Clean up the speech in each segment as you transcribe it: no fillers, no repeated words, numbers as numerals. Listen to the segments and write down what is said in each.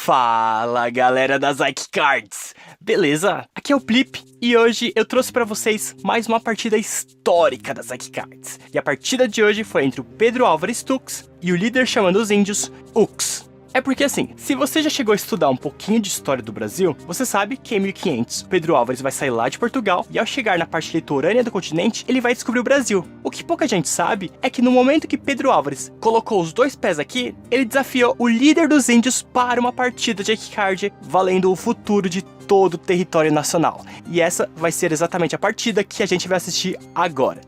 Fala, galera das Ike Cards! Beleza? Aqui é o Plip e hoje eu trouxe pra vocês mais uma partida histórica das Ike Cards. E a partida de hoje foi entre o Pedro Álvares Tux e o líder chamando os índios, Ux. É porque assim, se você já chegou a estudar um pouquinho de história do Brasil, você sabe que em 1500 Pedro Álvares vai sair lá de Portugal e ao chegar na parte litorânea do continente, ele vai descobrir o Brasil. O que pouca gente sabe é que no momento que Pedro Álvares colocou os dois pés aqui, ele desafiou o líder dos índios para uma partida de Ike Card valendo o futuro de todo o território nacional. E essa vai ser exatamente a partida que a gente vai assistir agora.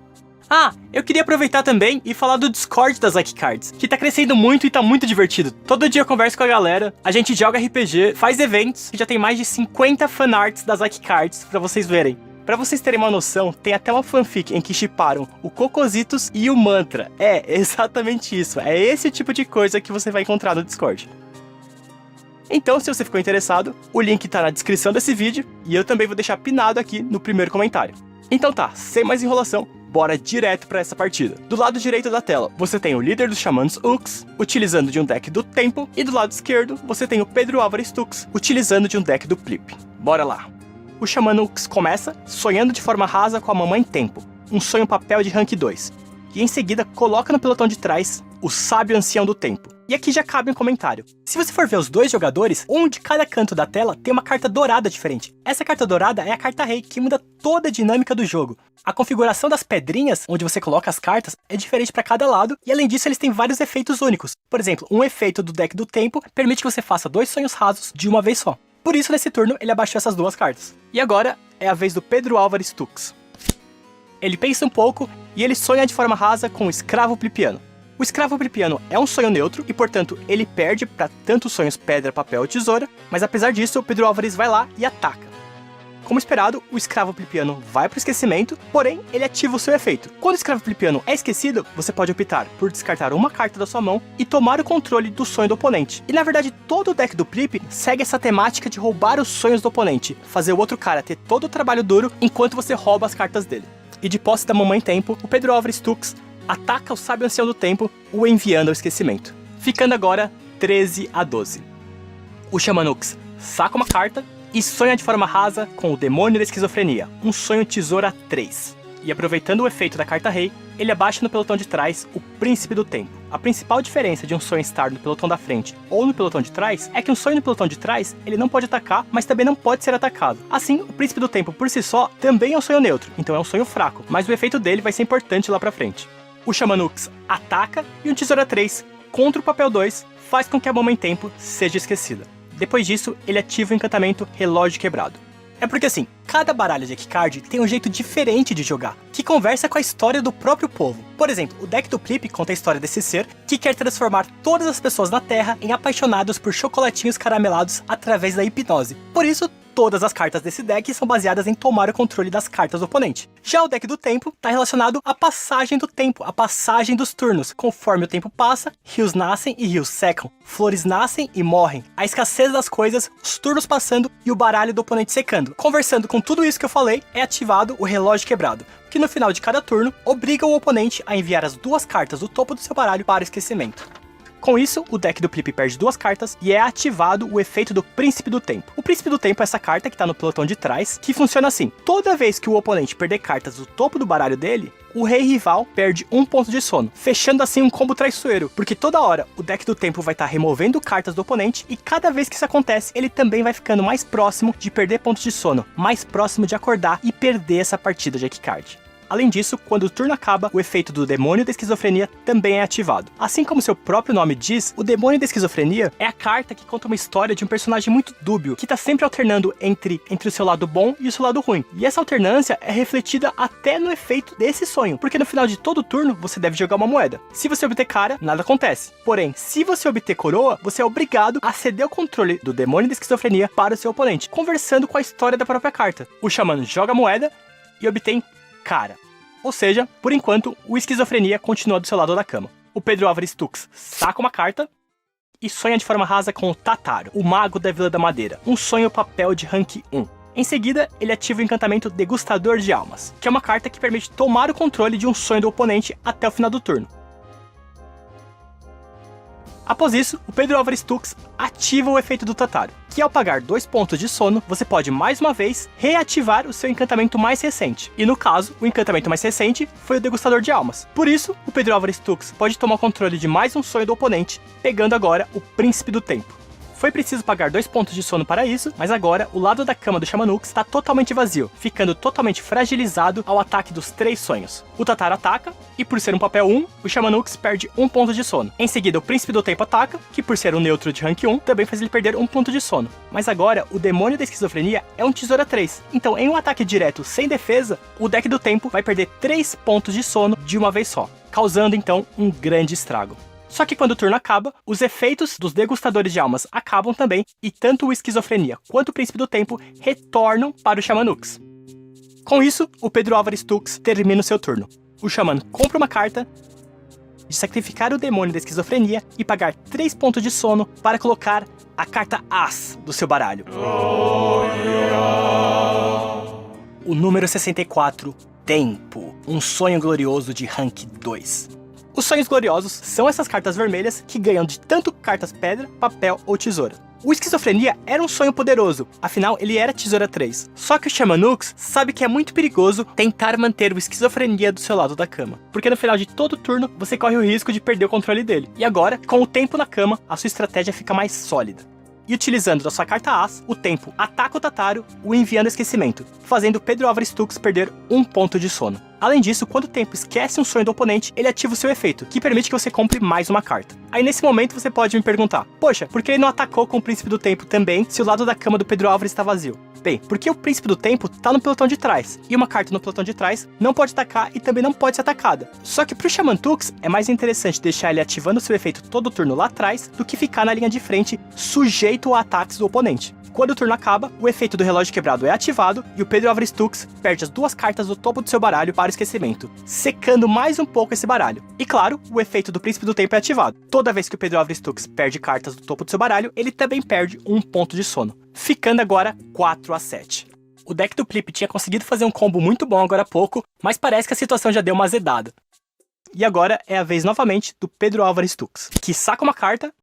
Ah, eu queria aproveitar também e falar do Discord das Ike Cards, que tá crescendo muito e tá muito divertido. Todo dia eu converso com a galera, a gente joga RPG, faz eventos, e já tem mais de 50 fanarts das Ike Cards pra vocês verem. Pra vocês terem uma noção, tem até uma fanfic em que shipparam o Cocositos e o Mantra. É, exatamente isso, é esse tipo de coisa que você vai encontrar no Discord. Então, se você ficou interessado, o link tá na descrição desse vídeo, e eu também vou deixar pinado aqui no primeiro comentário. Então tá, sem mais enrolação, bora direto para essa partida. Do lado direito da tela, você tem o líder dos xamãs Ux, utilizando de um deck do Tempo, e do lado esquerdo, você tem o Pedro Álvares Tux, utilizando de um deck do Plip. Bora lá! O xamã Ux começa sonhando de forma rasa com a Mamãe Tempo, um sonho papel de rank 2, e em seguida coloca no pelotão de trás o Sábio Ancião do Tempo. E aqui já cabe um comentário. Se você for ver os dois jogadores, um de cada canto da tela tem uma carta dourada diferente. Essa carta dourada é a carta rei, que muda toda a dinâmica do jogo. A configuração das pedrinhas, onde você coloca as cartas, é diferente para cada lado, e além disso eles têm vários efeitos únicos. Por exemplo, um efeito do deck do Tempo permite que você faça 2 sonhos rasos de uma vez só. Por isso, nesse turno, ele abaixou essas duas cartas. E agora é a vez do Pedro Álvares Tux. Ele pensa um pouco e ele sonha de forma rasa com o Escravo Plipiano. O Escravo Plipiano é um sonho neutro e, portanto, ele perde para tanto os sonhos pedra, papel ou tesoura, mas apesar disso, o Pedro Álvares vai lá e ataca. Como esperado, o Escravo Plipiano vai para o esquecimento, porém, ele ativa o seu efeito. Quando o Escravo Plipiano é esquecido, você pode optar por descartar uma carta da sua mão e tomar o controle do sonho do oponente. E na verdade, todo o deck do Plip segue essa temática de roubar os sonhos do oponente, fazer o outro cara ter todo o trabalho duro enquanto você rouba as cartas dele. E de posse da Mamãe Tempo, o Pedro Álvares Tux ataca o Sábio Ancião do Tempo, o enviando ao esquecimento. Ficando agora 13-12. O Xamã Ux saca uma carta e sonha de forma rasa com o Demônio da Esquizofrenia, um sonho tesoura 3. E aproveitando o efeito da carta rei, ele abaixa no pelotão de trás o Príncipe do Tempo. A principal diferença de um sonho estar no pelotão da frente ou no pelotão de trás é que um sonho no pelotão de trás ele não pode atacar, mas também não pode ser atacado. Assim, o Príncipe do Tempo por si só também é um sonho neutro, então é um sonho fraco, mas o efeito dele vai ser importante lá pra frente. O Xamã Ux ataca e um tesoura 3 contra o papel 2 faz com que a Mamãe Tempo seja esquecida. Depois disso, ele ativa o encantamento Relógio Quebrado. É porque assim, cada baralho de Ike Card tem um jeito diferente de jogar, que conversa com a história do próprio povo. Por exemplo, o deck do Plip conta a história desse ser que quer transformar todas as pessoas na Terra em apaixonados por chocolatinhos caramelados através da hipnose. Por isso, todas as cartas desse deck são baseadas em tomar o controle das cartas do oponente. Já o deck do Tempo está relacionado à passagem do tempo, à passagem dos turnos. Conforme o tempo passa, rios nascem e rios secam, flores nascem e morrem, a escassez das coisas, os turnos passando e o baralho do oponente secando. Conversando com tudo isso que eu falei, é ativado o Relógio Quebrado, que no final de cada turno obriga o oponente a enviar as 2 cartas do topo do seu baralho para o esquecimento. Com isso, o deck do Plip perde 2 cartas e é ativado o efeito do Príncipe do Tempo. O Príncipe do Tempo é essa carta que está no pelotão de trás, que funciona assim. Toda vez que o oponente perder cartas do topo do baralho dele, o rei rival perde 1 ponto de sono, fechando assim um combo traiçoeiro, porque toda hora o deck do Tempo vai estar removendo cartas do oponente e cada vez que isso acontece, ele também vai ficando mais próximo de perder pontos de sono, mais próximo de acordar e perder essa partida de Ike Card. Além disso, quando o turno acaba, o efeito do Demônio da Esquizofrenia também é ativado. Assim como seu próprio nome diz, o Demônio da Esquizofrenia é a carta que conta uma história de um personagem muito dúbio, que está sempre alternando entre o seu lado bom e o seu lado ruim. E essa alternância é refletida até no efeito desse sonho, porque no final de todo turno, você deve jogar uma moeda. Se você obter cara, nada acontece. Porém, se você obter coroa, você é obrigado a ceder o controle do Demônio da Esquizofrenia para o seu oponente, conversando com a história da própria carta. O xamã joga a moeda e obtém cara. Ou seja, por enquanto, o Esquizofrenia continua do seu lado da cama. O Pedro Álvares Tux saca uma carta e sonha de forma rasa com o Tataro, o Mago da Vila da Madeira, um sonho papel de rank 1. Em seguida, ele ativa o encantamento Degustador de Almas, que é uma carta que permite tomar o controle de um sonho do oponente até o final do turno. Após isso, o Pedro Álvares Tux ativa o efeito do Tataru, que ao pagar 2 pontos de sono, você pode mais uma vez reativar o seu encantamento mais recente. E no caso, o encantamento mais recente foi o Degustador de Almas. Por isso, o Pedro Álvares Tux pode tomar o controle de mais um sonho do oponente, pegando agora o Príncipe do Tempo. Foi preciso pagar 2 pontos de sono para isso, mas agora o lado da cama do Xamanux está totalmente vazio, ficando totalmente fragilizado ao ataque dos 3 sonhos. O Tataru ataca, e por ser um papel 1, o Xamanux perde 1 ponto de sono. Em seguida, o Príncipe do Tempo ataca, que por ser um neutro de rank 1, também faz ele perder 1 ponto de sono. Mas agora, o Demônio da Esquizofrenia é um Tesoura 3, então em um ataque direto sem defesa, o deck do tempo vai perder 3 pontos de sono de uma vez só, causando então um grande estrago. Só que quando o turno acaba, os efeitos dos Degustadores de Almas acabam também, e tanto o Esquizofrenia quanto o Príncipe do Tempo retornam para o Xamanux. Com isso, o Pedro Álvares Tux termina o seu turno. O Xamã compra uma carta de sacrificar o Demônio da Esquizofrenia e pagar 3 pontos de sono para colocar a carta As do seu baralho. O número 64, Tempo, um sonho glorioso de rank 2. Os sonhos gloriosos são essas cartas vermelhas que ganham de tanto cartas pedra, papel ou tesoura. O Esquizofrenia era um sonho poderoso, afinal ele era Tesoura 3. Só que o Xamanux sabe que é muito perigoso tentar manter o Esquizofrenia do seu lado da cama, porque no final de todo turno você corre o risco de perder o controle dele. E agora, com o tempo na cama, a sua estratégia fica mais sólida. E utilizando da sua carta As, o tempo ataca o Tataru, o enviando ao esquecimento, fazendo o Pedro Álvares Tux perder 1 ponto de sono. Além disso, quando o tempo esquece um sonho do oponente, ele ativa o seu efeito, que permite que você compre mais uma carta. Aí nesse momento você pode me perguntar, poxa, por que ele não atacou com o Príncipe do Tempo também, se o lado da cama do Pedro Álvares está vazio? Bem, porque o Príncipe do Tempo tá no pelotão de trás, e uma carta no pelotão de trás não pode atacar e também não pode ser atacada. Só que pro Xamã Tux é mais interessante deixar ele ativando seu efeito todo o turno lá atrás, do que ficar na linha de frente sujeito a ataques do oponente. Quando o turno acaba, o efeito do relógio quebrado é ativado e o Pedro Álvares Tux perde as 2 cartas do topo do seu baralho para o esquecimento, secando mais um pouco esse baralho. E claro, o efeito do Príncipe do Tempo é ativado. Toda vez que o Pedro Álvares Tux perde cartas do topo do seu baralho, ele também perde 1 ponto de sono, ficando agora 4-7. O deck do Flip tinha conseguido fazer um combo muito bom agora há pouco, mas parece que a situação já deu uma azedada. E agora é a vez novamente do Pedro Álvares Tux, que saca uma carta,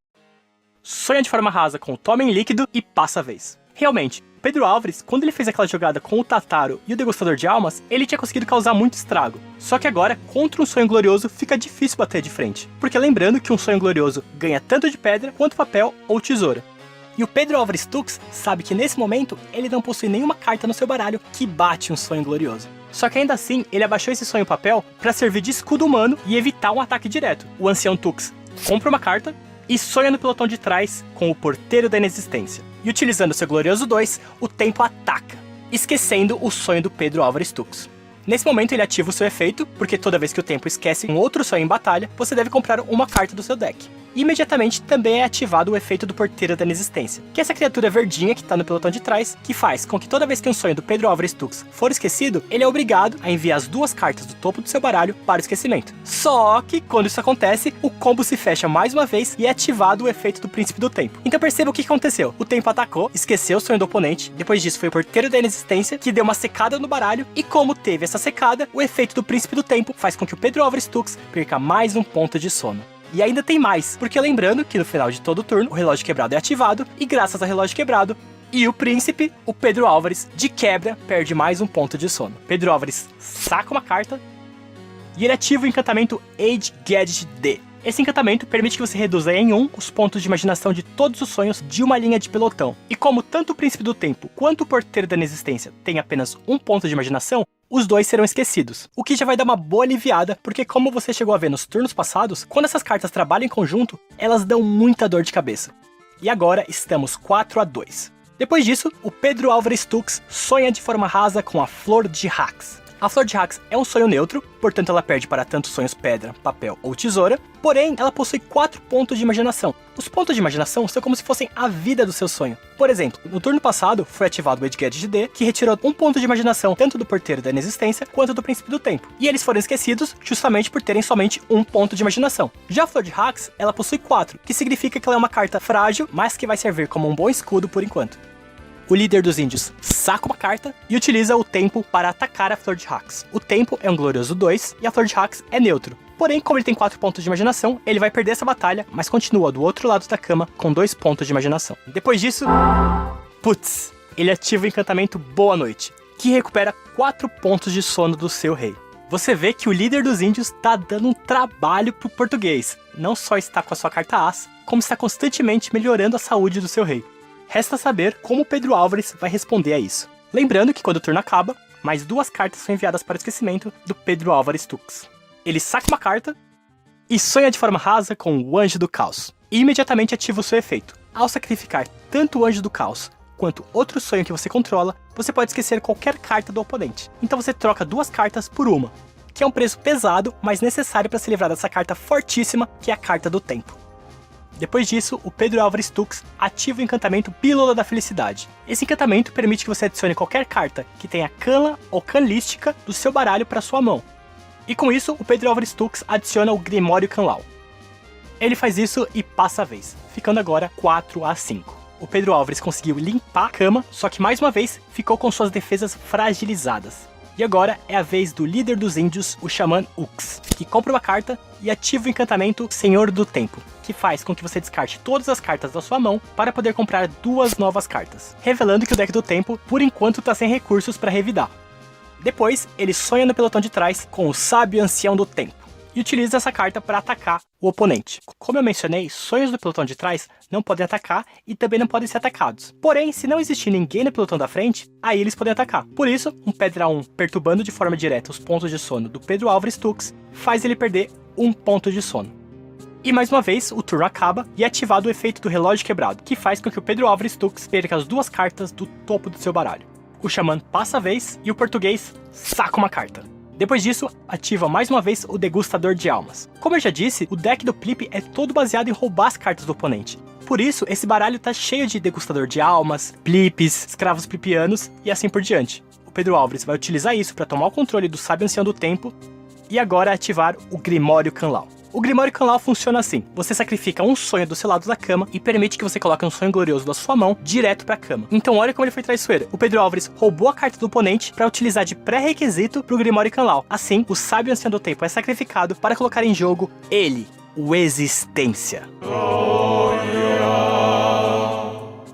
sonha de forma rasa com o Tômen Líquido e passa a vez. Realmente, Pedro Álvares, quando ele fez aquela jogada com o Tataru e o Degustador de Almas, ele tinha conseguido causar muito estrago. Só que agora, contra um sonho glorioso, fica difícil bater de frente. Porque lembrando que um sonho glorioso ganha tanto de pedra quanto papel ou tesoura. E o Pedro Álvares Tux sabe que nesse momento ele não possui nenhuma carta no seu baralho que bate um sonho glorioso. Só que ainda assim, ele abaixou esse sonho papel para servir de escudo humano e evitar um ataque direto. O Ancião Tux compra uma carta e sonha no pelotão de trás com o Porteiro da Inexistência. E utilizando seu Glorioso 2, o tempo ataca, esquecendo o sonho do Pedro Álvares Tux. Nesse momento ele ativa o seu efeito, porque toda vez que o tempo esquece um outro sonho em batalha, você deve comprar uma carta do seu deck. E imediatamente também é ativado o efeito do Porteiro da Inexistência, que é essa criatura verdinha que está no pelotão de trás, que faz com que toda vez que um sonho do Pedro Álvares Tux for esquecido, ele é obrigado a enviar as 2 cartas do topo do seu baralho para o esquecimento. Só que, quando isso acontece, o combo se fecha mais uma vez e é ativado o efeito do Príncipe do Tempo. Então perceba o que aconteceu. O tempo atacou, esqueceu o sonho do oponente, depois disso foi o Porteiro da Inexistência, que deu uma secada no baralho, e como teve essa secada, o efeito do Príncipe do Tempo faz com que o Pedro Álvares Tux perca mais 1 ponto de sono. E ainda tem mais, porque lembrando que no final de todo turno, o relógio quebrado é ativado, e graças ao relógio quebrado, e o príncipe, o Pedro Álvares, de quebra, perde mais 1 ponto de sono. Pedro Álvares saca uma carta, e ele ativa o encantamento Age Gadget D. Esse encantamento permite que você reduza em 1 os pontos de imaginação de todos os sonhos de uma linha de pelotão. E como tanto o Príncipe do Tempo quanto o Porteiro da Inexistência tem apenas 1 ponto de imaginação, os 2 serão esquecidos, o que já vai dar uma boa aliviada, porque como você chegou a ver nos turnos passados, quando essas cartas trabalham em conjunto, elas dão muita dor de cabeça. E agora estamos 4-2. Depois disso, o Pedro Álvares Tux sonha de forma rasa com a Flor de Hax. A Flor de Hax é um sonho neutro, portanto ela perde para tanto sonhos pedra, papel ou tesoura, porém ela possui 4 pontos de imaginação. Os pontos de imaginação são como se fossem a vida do seu sonho. Por exemplo, no turno passado foi ativado o Age Gadget D, que retirou 1 ponto de imaginação tanto do Porteiro da Inexistência quanto do Príncipe do Tempo. E eles foram esquecidos justamente por terem somente 1 ponto de imaginação. Já a Flor de Hax, ela possui 4, que significa que ela é uma carta frágil, mas que vai servir como um bom escudo por enquanto. O líder dos índios saca uma carta e utiliza o tempo para atacar a Flor de Hax. O tempo é um Glorioso 2 e a Flor de Hax é neutro. Porém, como ele tem 4 pontos de imaginação, ele vai perder essa batalha, mas continua do outro lado da cama com 2 pontos de imaginação. Depois disso, putz, ele ativa o encantamento Boa Noite, que recupera 4 pontos de sono do seu rei. Você vê que o líder dos índios tá dando um trabalho pro português. Não só está com a sua carta As, como está constantemente melhorando a saúde do seu rei. Resta saber como Pedro Álvares vai responder a isso. Lembrando que quando o turno acaba, mais 2 cartas são enviadas para o esquecimento do Pedro Álvares Tux. Ele saca uma carta e sonha de forma rasa com o Anjo do Caos. E imediatamente ativa o seu efeito. Ao sacrificar tanto o Anjo do Caos quanto outro sonho que você controla, você pode esquecer qualquer carta do oponente. Então você troca 2 cartas por uma, que é um preço pesado, mas necessário para se livrar dessa carta fortíssima, que é a Carta do Tempo. Depois disso, o Pedro Álvares Tux ativa o encantamento Pílula da Felicidade. Esse encantamento permite que você adicione qualquer carta que tenha Canla ou Canlística do seu baralho para sua mão. E com isso, o Pedro Álvares Tux adiciona o Grimório Canlau. Ele faz isso e passa a vez, ficando agora 4-5. O Pedro Álvares conseguiu limpar a cama, só que mais uma vez ficou com suas defesas fragilizadas. E agora é a vez do líder dos índios, o Xamã Ux, que compra uma carta e ativa o encantamento Senhor do Tempo, que faz com que você descarte todas as cartas da sua mão para poder comprar 2 novas cartas, revelando que o deck do tempo, por enquanto, está sem recursos para revidar. Depois, ele sonha no pelotão de trás com o Sábio Ancião do Tempo, e utiliza essa carta para atacar o oponente. Como eu mencionei, sonhos do pelotão de trás não podem atacar e também não podem ser atacados. Porém, se não existir ninguém no pelotão da frente, aí eles podem atacar. Por isso, um Pedra 1 perturbando de forma direta os pontos de sono do Pedro Álvares Tux faz ele perder 1 ponto de sono. E mais uma vez, o turno acaba e é ativado o efeito do relógio quebrado, que faz com que o Pedro Álvares Tux perca as 2 cartas do topo do seu baralho. O Xamã passa a vez e o português saca uma carta. Depois disso, ativa mais uma vez o Degustador de Almas. Como eu já disse, o deck do Plip é todo baseado em roubar as cartas do oponente. Por isso, esse baralho tá cheio de Degustador de Almas, Plips, Escravos Plipianos e assim por diante. O Pedro Álvares vai utilizar isso para tomar o controle do Sábio Ancião do Tempo e agora ativar o Grimório Canlau. O Grimório Canlau funciona assim: você sacrifica um sonho do seu lado da cama e permite que você coloque um sonho glorioso da sua mão direto pra cama. Então olha como ele foi traiçoeiro. O Pedro Álvares roubou a carta do oponente para utilizar de pré-requisito pro Grimório Canlau. Assim, o Sábio Ancião do Tempo é sacrificado para colocar em jogo ele, o Existência.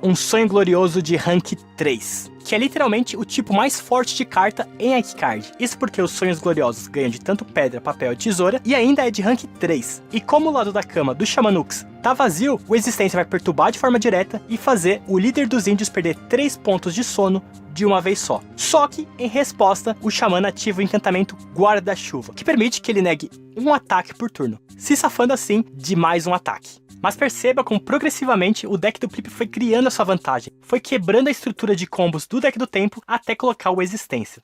Um sonho glorioso de rank 3, que é literalmente o tipo mais forte de carta em Icecard. Isso porque os sonhos gloriosos ganham de tanto pedra, papel e tesoura, e ainda é de rank 3. E como o lado da cama do Xamanux tá vazio, o Existência vai perturbar de forma direta e fazer o líder dos índios perder 3 pontos de sono de uma vez só. Só que, em resposta, o Xamã ativa o encantamento Guarda-Chuva, que permite que ele negue um ataque por turno, se safando assim de mais um ataque. Mas perceba como progressivamente o deck do Plip foi criando a sua vantagem, foi quebrando a estrutura de combos do deck do tempo até colocar o Existência.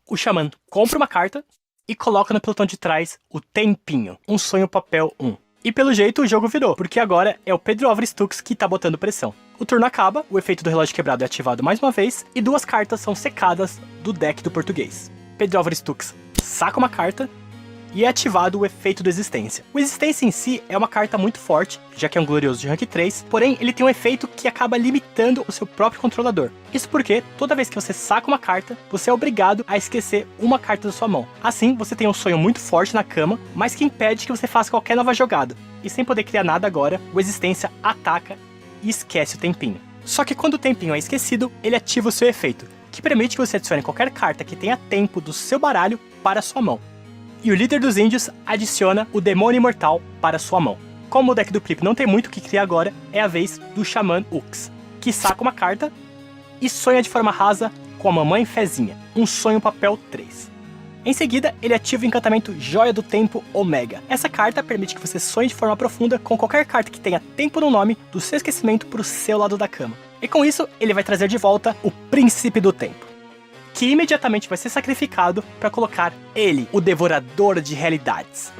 O Xamã compra uma carta e coloca no pelotão de trás o Tempinho, um sonho papel 1. E pelo jeito o jogo virou, porque agora é o Pedro Álvares Tux que tá botando pressão. O turno acaba, o efeito do relógio quebrado é ativado mais uma vez e 2 cartas são secadas do deck do português. Pedro Álvares Tux saca uma carta e é ativado o efeito do Existência. O Existência em si é uma carta muito forte, já que é um glorioso de rank 3, porém ele tem um efeito que acaba limitando o seu próprio controlador. Isso porque, toda vez que você saca uma carta, você é obrigado a esquecer uma carta da sua mão. Assim, você tem um sonho muito forte na cama, mas que impede que você faça qualquer nova jogada. E sem poder criar nada agora, o Existência ataca e esquece o tempinho. Só que quando o tempinho é esquecido, ele ativa o seu efeito, que permite que você adicione qualquer carta que tenha tempo do seu baralho para a sua mão. E o líder dos índios adiciona o Demônio Imortal para sua mão. Como o deck do Plip não tem muito o que criar agora, é a vez do Xamã Ux, que saca uma carta e sonha de forma rasa com a Mamãe Fezinha, um sonho papel 3. Em seguida, ele ativa o encantamento Joia do Tempo Omega. Essa carta permite que você sonhe de forma profunda com qualquer carta que tenha tempo no nome do seu esquecimento para o seu lado da cama. E com isso, ele vai trazer de volta o Príncipe do Tempo, que imediatamente vai ser sacrificado para colocar ele, o Devorador de Realidades.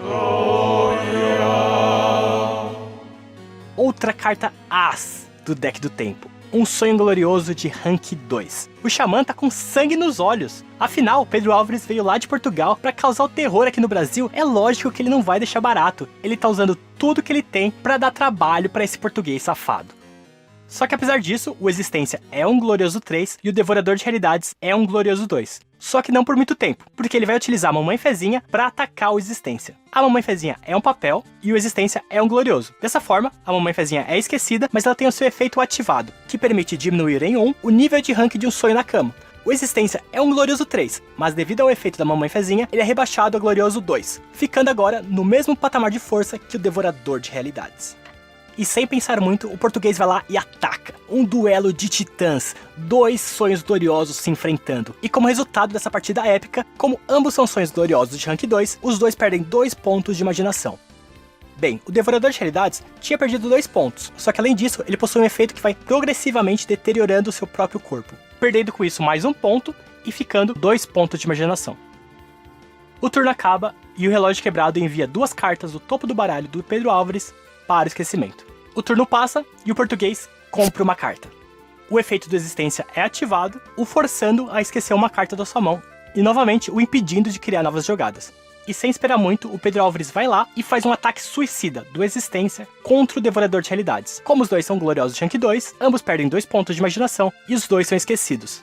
Outra carta As do deck do tempo. Um sonho glorioso de rank 2. O Xamã tá com sangue nos olhos. Afinal, Pedro Álvares veio lá de Portugal para causar o terror aqui no Brasil. É lógico que ele não vai deixar barato. Ele tá usando tudo que ele tem para dar trabalho para esse português safado. Só que apesar disso, o Existência é um glorioso 3 e o Devorador de Realidades é um glorioso 2. Só que não por muito tempo, porque ele vai utilizar a Mamãe Fezinha para atacar o Existência. A Mamãe Fezinha é um papel e o Existência é um glorioso. Dessa forma, a Mamãe Fezinha é esquecida, mas ela tem o seu efeito ativado, que permite diminuir em 1 o nível de rank de um sonho na cama. O Existência é um glorioso 3, mas devido ao efeito da Mamãe Fezinha, ele é rebaixado a glorioso 2, ficando agora no mesmo patamar de força que o Devorador de Realidades. E sem pensar muito, o português vai lá e ataca. Um duelo de titãs, 2 sonhos gloriosos se enfrentando. E como resultado dessa partida épica, como ambos são sonhos gloriosos de rank 2, os dois perdem 2 pontos de imaginação. Bem, o Devorador de Realidades tinha perdido 2 pontos, só que além disso, ele possui um efeito que vai progressivamente deteriorando o seu próprio corpo, perdendo com isso mais 1 ponto e ficando 2 pontos de imaginação. O turno acaba e o relógio quebrado envia 2 cartas do topo do baralho do Pedro Álvares para o esquecimento. O turno passa e o português compra uma carta. O efeito do Existência é ativado, o forçando a esquecer uma carta da sua mão e novamente o impedindo de criar novas jogadas. E sem esperar muito, o Pedro Álvares vai lá e faz um ataque suicida do Existência contra o Devorador de Realidades. Como os dois são gloriosos de rank 2, ambos perdem 2 pontos de imaginação e os dois são esquecidos.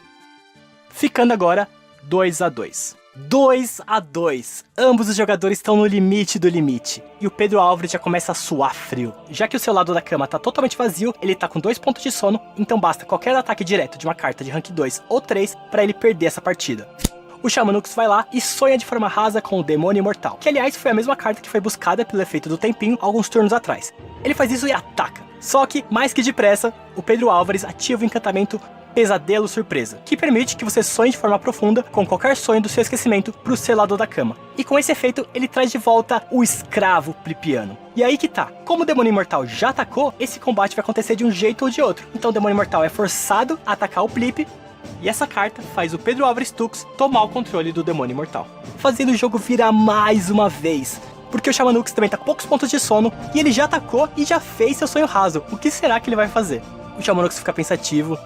Ficando agora 2-2. 2-2. Ambos os jogadores estão no limite do limite. E o Pedro Álvares já começa a suar frio. Já que o seu lado da cama tá totalmente vazio, ele tá com 2 pontos de sono, então basta qualquer ataque direto de uma carta de rank 2 ou 3 para ele perder essa partida. O Xamanux vai lá e sonha de forma rasa com o Demônio Imortal, que aliás foi a mesma carta que foi buscada pelo efeito do tempinho alguns turnos atrás. Ele faz isso e ataca. Só que, mais que depressa, o Pedro Álvares ativa o encantamento Pesadelo Surpresa, que permite que você sonhe de forma profunda com qualquer sonho do seu esquecimento pro seu lado da cama. E com esse efeito, ele traz de volta o escravo plipiano. E aí que tá, como o Demônio Imortal já atacou, esse combate vai acontecer de um jeito ou de outro. Então o Demônio Imortal é forçado a atacar o Plip, e essa carta faz o Pedro Álvares Tux tomar o controle do Demônio Imortal, fazendo o jogo virar mais uma vez. Porque o Xamanux também tá com poucos pontos de sono, e ele já atacou e já fez seu sonho raso. O que será que ele vai fazer? O Xamanux fica pensativo,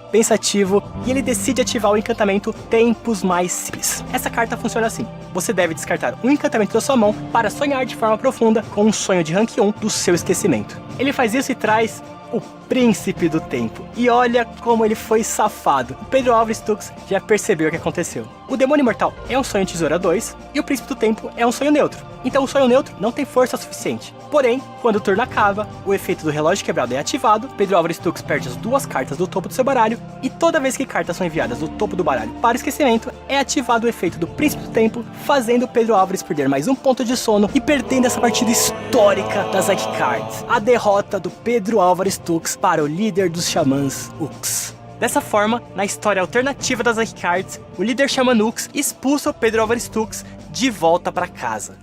e ele decide ativar o encantamento Tempos Mais Simples. Essa carta funciona assim: você deve descartar um encantamento da sua mão para sonhar de forma profunda com um sonho de rank 1 do seu esquecimento. Ele faz isso e traz o Príncipe do Tempo. E olha como ele foi safado. O Pedro Álvares Tux já percebeu o que aconteceu. O Demônio Imortal é um sonho tesoura 2 e o Príncipe do Tempo é um sonho neutro. Então o sonho neutro não tem força suficiente. Porém, quando o turno acaba, o efeito do relógio quebrado é ativado, Pedro Álvares Tux perde as 2 cartas do topo do seu baralho, e toda vez que cartas são enviadas do topo do baralho para o esquecimento, é ativado o efeito do Príncipe do Tempo, fazendo o Pedro Álvares perder mais 1 ponto de sono e perdendo essa partida histórica das Ike Cards. A derrota do Pedro Álvares Tux para o líder dos xamãs, Ux. Dessa forma, na história alternativa das Ike Cards, o líder Xamanux expulsa o Pedro Álvares Tux de volta para casa.